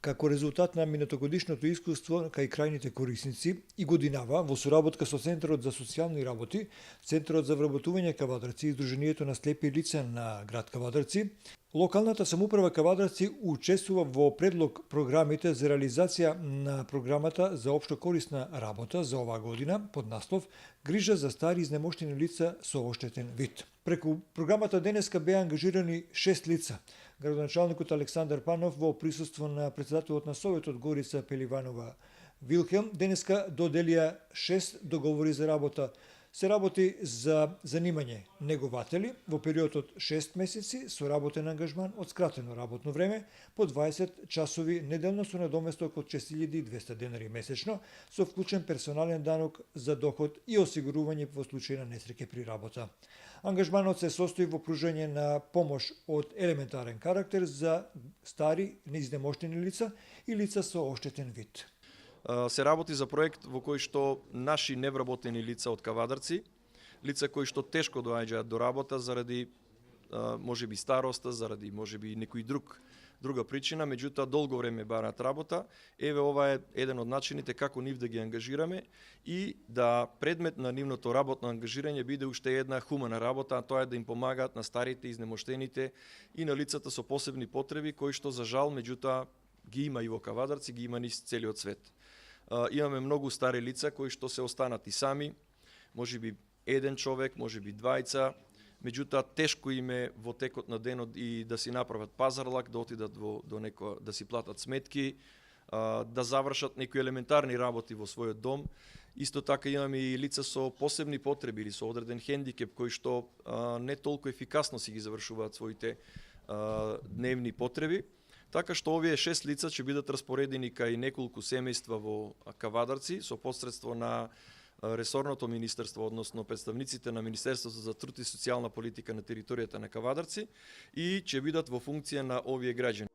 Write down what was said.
Како резултат на минатогодишното искуство кај крајните корисници и годинава во соработка со Центарот за социјални работи, Центарот за вработување Кавадарци и Сдруженијето на слепи лица на град Кавадарци, локалната самоуправа Кавадарци учествува во предлог програмите за реализација на програмата за општо корисна работа за оваа година под наслов Грижа за стари изнемоштени лица со оштетен вид. Преку програмата денеска беа ангажирани 6 лица. Градоначалникот Александар Панов во присуство на председателот на Советот Горица Пеливанова Вилхелм денеска доделија 6 договори за работа. Се работи за занимање негователи во период од 6 месеци со работен ангажман од скратено работно време по 20 часови неделно со надоместок од 6200 денари месечно со вклучен персонален данок за доход и осигурување во случај на несреќа при работа. Ангажманот се состои во пружање на помош од елементарен карактер за стари неизнемоштени лица и лица со оштетен вид. Се работи за проект во кој што наши невработени лица од Кавадарци, лица кои што тешко доаѓаат до работа заради можеби староста, заради можеби некој друга причина, меѓутоа долго време бараат работа. Еве ова е еден од начините како нив да ги ангажираме и да предмет на нивното работно ангажирање биде уште една хумана работа, а тоа е да им помагаат на старите, изнемоштените и на лицата со посебни потреби кои што за жал меѓутоа ги има и во Кавадарци, ги има низ целиот свет. Имаме многу стари лица кои што се останати сами, можеби еден човек, можеби двајца, меѓутоа тешко им е во текот на денот и да си направат пазарлак, да отидат до некоја, да си платат сметки, да завршат некои елементарни работи во својот дом. Исто така имаме и лица со посебни потреби или со одреден хендикеп кои што не толку ефикасно си ги завршуваат своите дневни потреби. Така што овие 6 лица ќе бидат распоредени кај неколку семејства во Кавадарци со посредство на ресорното министерство, односно представниците на Министерството за труд и социјална политика на територијата на Кавадарци и ќе бидат во функција на овие граѓани.